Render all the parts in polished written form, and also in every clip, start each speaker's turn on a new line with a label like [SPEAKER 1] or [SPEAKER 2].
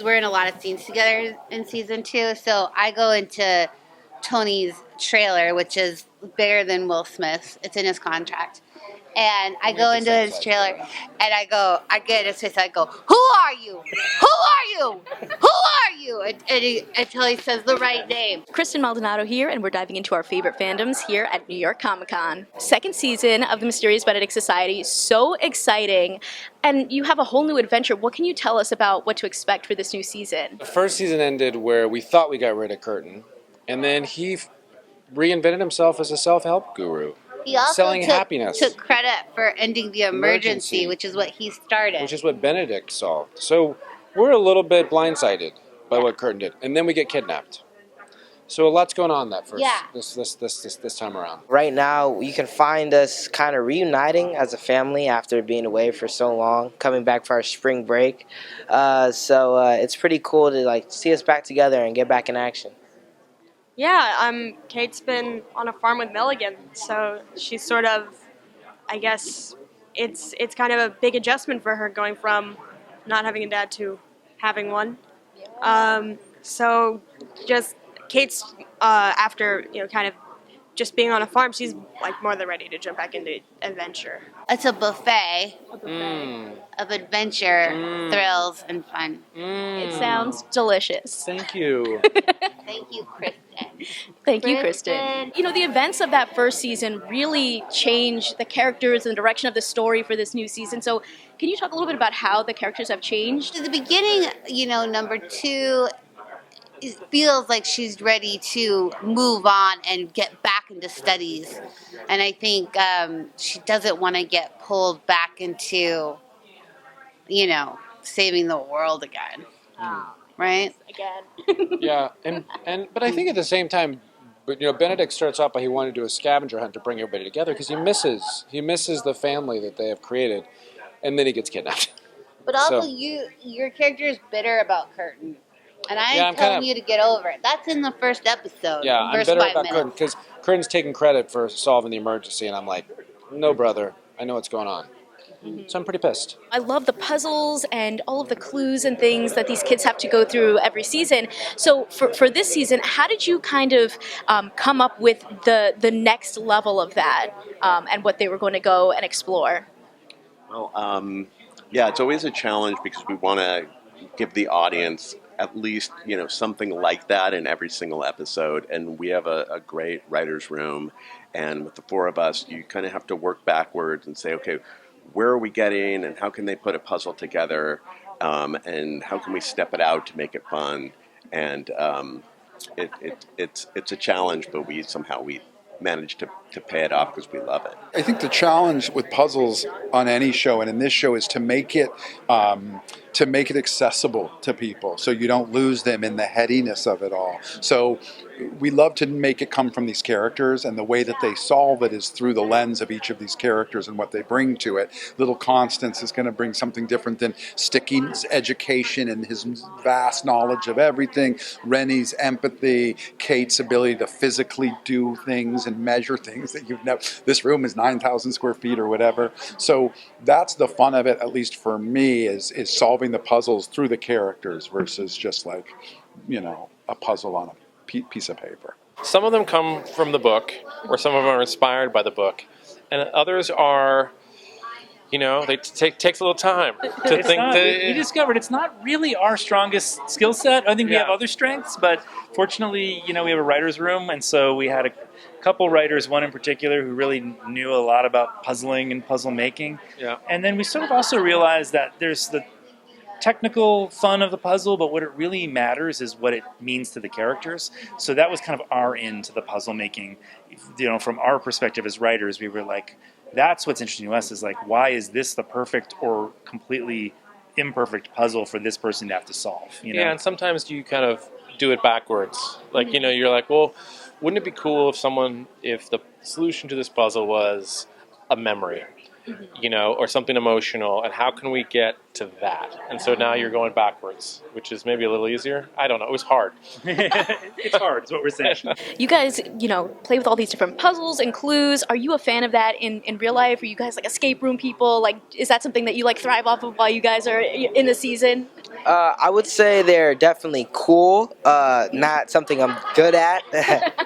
[SPEAKER 1] We're in a lot of scenes together in season 2, so I go into Tony's trailer, which is bigger than Will Smith's. It's in his contract. And I go into his trailer, and I get in his face, I go, "Who are you? Who are you? Who are you?" Until he says the right name.
[SPEAKER 2] Kristen Maldonado here, and we're diving into our favorite fandoms here at New York Comic Con. Second season of the Mysterious Benedict Society, so exciting. And you have a whole new adventure. What can you tell us about what to expect for this new season?
[SPEAKER 3] The first season ended where we thought we got rid of Curtin, and then he reinvented himself as a self-help guru.
[SPEAKER 1] He also
[SPEAKER 3] selling happiness.
[SPEAKER 1] took credit for ending the emergency, which is what he started.
[SPEAKER 3] Which is what Benedict solved. So we're a little bit blindsided by what Curtin did. And then we get kidnapped. So a lot's going on that first this time around.
[SPEAKER 4] Right now, you can find us kind of reuniting as a family after being away for so long, coming back for our spring break. So it's pretty cool to see us back together and get back in action.
[SPEAKER 5] Yeah, Kate's been on a farm with Milligan, so she's sort of, I guess, it's kind of a big adjustment for her going from not having a dad to having one. So just Kate's after kind of just being on a farm, she's more than ready to jump back into adventure.
[SPEAKER 1] It's a buffet of adventure, thrills, and fun.
[SPEAKER 2] It sounds delicious.
[SPEAKER 3] Thank you.
[SPEAKER 1] Thank you, Kristen.
[SPEAKER 2] Thank you, Kristen. You know, the events of that first season really changed the characters and the direction of the story for this new season. So can you talk a little bit about how the characters have changed?
[SPEAKER 1] At the beginning, number 2, it feels like she's ready to move on and get back into studies. And I think she doesn't want to get pulled back into, saving the world again. Right?
[SPEAKER 2] Again.
[SPEAKER 3] Yeah, but I think at the same time, Benedict starts out by he wanted to do a scavenger hunt to bring everybody together because he misses the family that they have created, and then he gets kidnapped.
[SPEAKER 1] But also, your character is bitter about Curtin, and I'm telling you to get over it. That's in the first episode.
[SPEAKER 3] Yeah, I'm bitter about Curtin because Curtin's taking credit for solving the emergency, and I'm like, no, brother, I know what's going on. So I'm pretty pissed.
[SPEAKER 2] I love the puzzles and all of the clues and things that these kids have to go through every season. So for this season, how did you kind of come up with the next level of that and what they were going to go and explore?
[SPEAKER 6] Well, it's always a challenge because we want to give the audience at least, something like that in every single episode. And we have a great writer's room. And with the 4 of us, you kind of have to work backwards and say, okay, where are we getting and how can they put a puzzle together and how can we step it out to make it fun? And it's a challenge, but we manage to pay it off because we love it.
[SPEAKER 7] I think the challenge with puzzles on any show and in this show is to make it accessible to people so you don't lose them in the headiness of it all. So we love to make it come from these characters, and the way that they solve it is through the lens of each of these characters and what they bring to it. Little Constance is going to bring something different than Sticky's education and his vast knowledge of everything, Rennie's empathy, Kate's ability to physically do things and measure things that you've never. This room is 9,000 square feet or whatever. So that's the fun of it, at least for me, is solving the puzzles through the characters versus just a puzzle on a piece of paper.
[SPEAKER 8] Some of them come from the book, or some of them are inspired by the book, and others are, takes a little time to think.
[SPEAKER 9] We discovered it's not really our strongest skill set. I think we have other strengths, but fortunately, we have a writer's room, and so we had a couple writers, one in particular, who really knew a lot about puzzling and puzzle making.
[SPEAKER 8] Yeah.
[SPEAKER 9] And then we sort of also realized that there's the technical fun of the puzzle, but what it really matters is what it means to the characters. So that was kind of our end to the puzzle making. From our perspective as writers, we were like, that's what's interesting to us is why is this the perfect or completely imperfect puzzle for this person to have to solve?
[SPEAKER 8] Yeah, and sometimes you kind of do it backwards. You're like, well, wouldn't it be cool if the solution to this puzzle was a memory? Or something emotional, and how can we get to that? And so now you're going backwards, which is maybe a little easier. I don't know. It was hard.
[SPEAKER 9] It's hard, is what we're saying.
[SPEAKER 2] You guys, play with all these different puzzles and clues. Are you a fan of that in real life? Are you guys escape room people? Is that something that you thrive off of while you guys are in the season?
[SPEAKER 4] I would say they're definitely cool. Not something I'm good at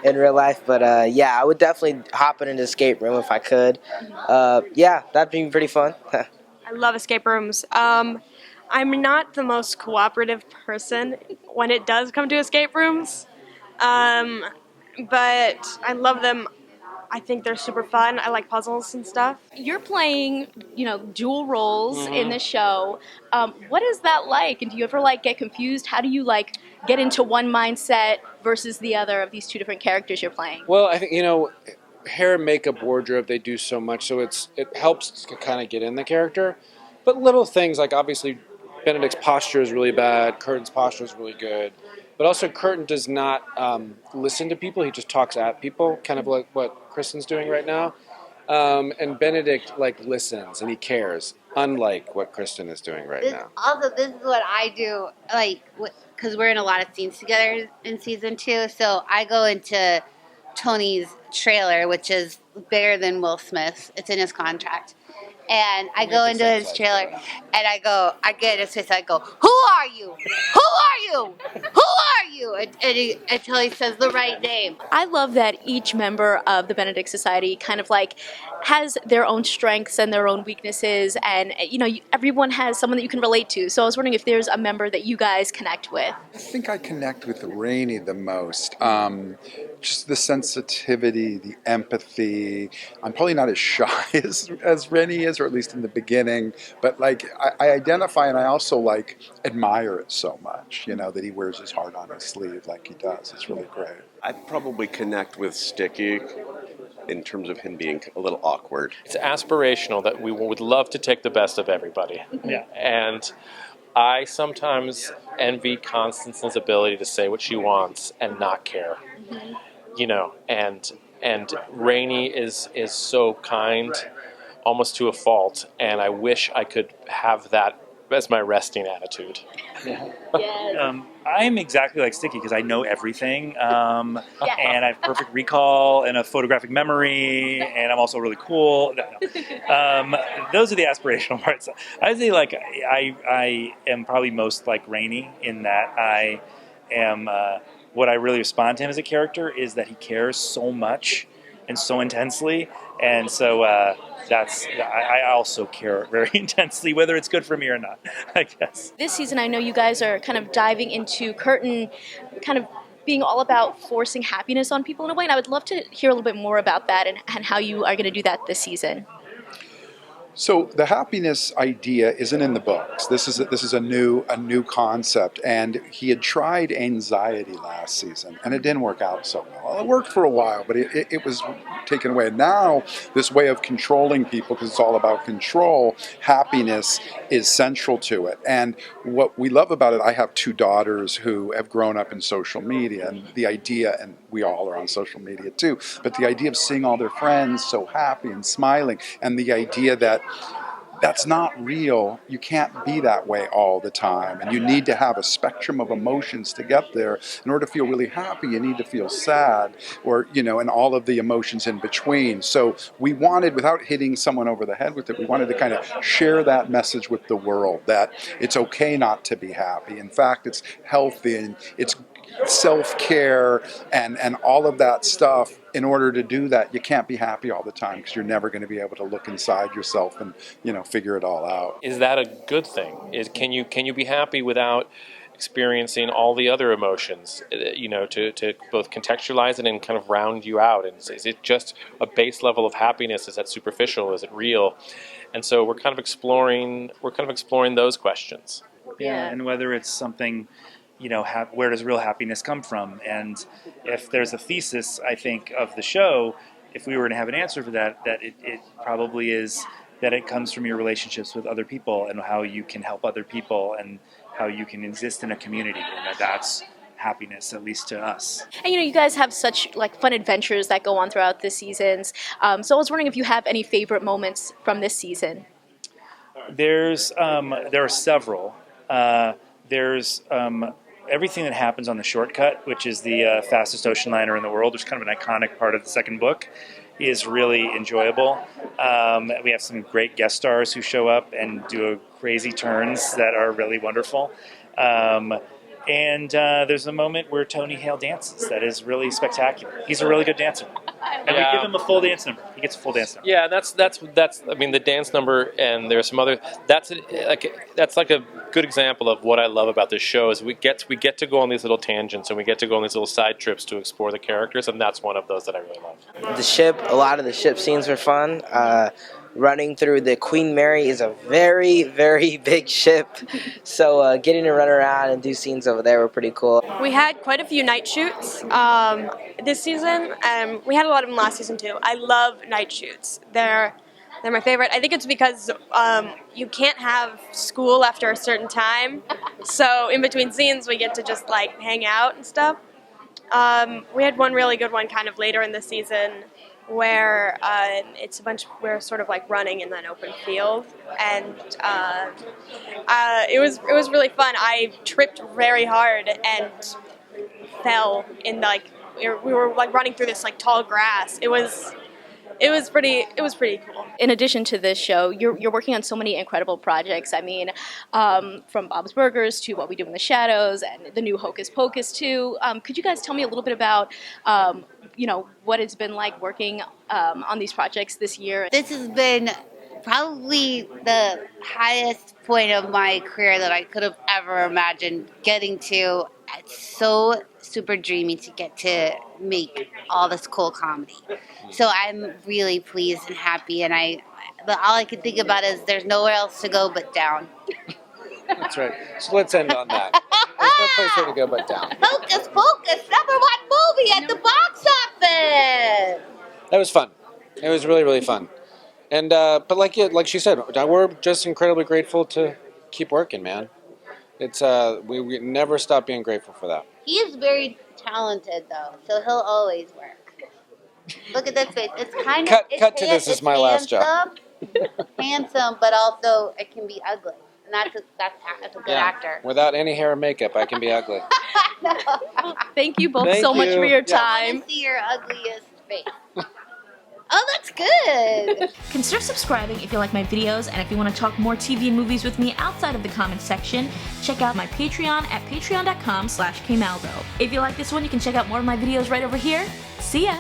[SPEAKER 4] in real life, but yeah, I would definitely hop in an escape room if I could. Yeah, that'd be pretty fun.
[SPEAKER 5] I love escape rooms. I'm not the most cooperative person when it does come to escape rooms, um, but I love them. I think they're super fun. I like puzzles and stuff.
[SPEAKER 2] You're playing, dual roles in the show. What is that like? And do you ever get confused? How do you get into one mindset versus the other of these two different characters you're playing?
[SPEAKER 3] Well, I think hair and makeup, wardrobe, they do so much, so it helps to kind of get in the character. But little things like obviously Benedict's posture is really bad, Curtin's posture is really good, but also Curtin does not listen to people; he just talks at people, kind of like what Kristen's doing right now. And Benedict listens and he cares, unlike what Kristen is doing right now.
[SPEAKER 1] Also, this is what I do, because we're in a lot of scenes together in season 2. So I go into Tony's trailer, which is bigger than Will Smith's. It's in his contract. And I go into his trailer, and I get in his face, I go, "Who are you? Who are you? Who are you?" Until he says the right name.
[SPEAKER 2] I love that each member of the Benedict Society kind of has their own strengths and their own weaknesses, and everyone has someone that you can relate to. So I was wondering if there's a member that you guys connect with.
[SPEAKER 7] I think I connect with Rainey the most. Just the sensitivity, the empathy. I'm probably not as shy as Rainey is, or at least in the beginning. But I identify, and I also admire it so much. That he wears his heart on his sleeve like he does. It's really great.
[SPEAKER 6] I'd probably connect with Sticky in terms of him being a little awkward.
[SPEAKER 8] It's aspirational that we would love to take the best of everybody.
[SPEAKER 9] Yeah.
[SPEAKER 8] And I sometimes envy Constance's ability to say what she wants and not care. And Rainey is so kind, almost to a fault, and I wish I could have that as my resting attitude.
[SPEAKER 9] I'm exactly like Sticky because I know everything, and I have perfect recall and a photographic memory, and I'm also really cool. Those are the aspirational parts. I say I am probably most like Rainey in that I am. What I really respond to him as a character is that he cares so much and so intensely, and so I also care very intensely, whether it's good for me or not, I guess.
[SPEAKER 2] This season, I know you guys are kind of diving into Curtin, kind of being all about forcing happiness on people in a way, and I would love to hear a little bit more about that and how you are going to do that this season.
[SPEAKER 7] So the happiness idea isn't in the books. This is a new concept, and he had tried anxiety last season, and it didn't work out so well. It worked for a while, but it was taken away. Now this way of controlling people, because it's all about control, happiness is central to it. And what we love about it, I have 2 daughters who have grown up in social media, and the idea, and we all are on social media too, but the idea of seeing all their friends so happy and smiling, and the idea that that's not real. You can't be that way all the time. And you need to have a spectrum of emotions to get there. In order to feel really happy, you need to feel sad, or, and all of the emotions in between. So we wanted, without hitting someone over the head with it, we wanted to kind of share that message with the world, that it's okay not to be happy. In fact, it's healthy, and it's self-care and all of that stuff. In order to do that, you can't be happy all the time, because you're never going to be able to look inside yourself and figure it all out.
[SPEAKER 8] Is that a good thing? Can you be happy without experiencing all the other emotions? To both contextualize it and kind of round you out. And is it just a base level of happiness? Is that superficial? Is it real? And so we're kind of exploring those questions.
[SPEAKER 9] Yeah, and whether it's something. Where does real happiness come from? And if there's a thesis, I think, of the show, if we were to have an answer for that it probably is that it comes from your relationships with other people and how you can help other people and how you can exist in a community. And that's happiness, at least to us.
[SPEAKER 2] And you guys have such fun adventures that go on throughout the seasons. So I was wondering if you have any favorite moments from this season.
[SPEAKER 9] There are several. There's everything that happens on the Shortcut, which is the fastest ocean liner in the world, which is kind of an iconic part of the second book, is really enjoyable. We have some great guest stars who show up and do crazy turns that are really wonderful. And there's a moment where Tony Hale dances that is really spectacular. He's a really good dancer, and we give him a full dance number. He gets a full dance number.
[SPEAKER 8] Yeah, that's. I mean, the dance number, and there's some other. That's like a good example of what I love about this show is we get to go on these little tangents and we get to go on these little side trips to explore the characters, and that's one of those that I really love.
[SPEAKER 4] The ship, a lot of the ship scenes were fun. Running through the Queen Mary is a very, very big ship, so getting to run around and do scenes over there were pretty cool.
[SPEAKER 5] We had quite a few night shoots this season. We had a lot of them last season too. I love night shoots. They're my favorite. I think it's because you can't have school after a certain time, so in between scenes we get to just like hang out and stuff. We had one really good one kind of later in the season where we're sort of like running in an open field, and it was really fun. I tripped very hard and fell in we were like running through this like tall grass. It was pretty cool.
[SPEAKER 2] In addition to this show, you're working on so many incredible projects. I mean, from Bob's Burgers to What We Do in the Shadows and the new Hocus Pocus too. Could you guys tell me a little bit about what it's been like working on these projects this year?
[SPEAKER 1] This has been probably the highest point of my career that I could have ever imagined getting to. It's so super dreamy to get to make all this cool comedy. So I'm really pleased and happy, and all I can think about is there's nowhere else to go but down.
[SPEAKER 3] That's right. So let's end on that. There's no place for to go but down.
[SPEAKER 1] Hocus Pocus, #1 movie at the box office.
[SPEAKER 3] That was fun. It was really, really fun. And but like she said, we're just incredibly grateful to keep working, man. It's we never stop being grateful for that.
[SPEAKER 1] He is very talented, though, so he'll always work. Look at that face. It's kind of
[SPEAKER 3] cut to this is my last job.
[SPEAKER 1] Handsome, but also it can be ugly, and that's a good actor.
[SPEAKER 3] Without any hair or makeup, I can be ugly.
[SPEAKER 1] No.
[SPEAKER 2] Thank you both
[SPEAKER 3] Thank
[SPEAKER 2] so much
[SPEAKER 3] you.
[SPEAKER 2] for your
[SPEAKER 3] Yeah.
[SPEAKER 1] I
[SPEAKER 2] time.
[SPEAKER 1] want to see your ugliest face. Oh, that's good.
[SPEAKER 10] Consider subscribing if you like my videos, and if you want to talk more TV and movies with me outside of the comments section, check out my Patreon at patreon.com/kmaldo. If you like this one, you can check out more of my videos right over here. See ya!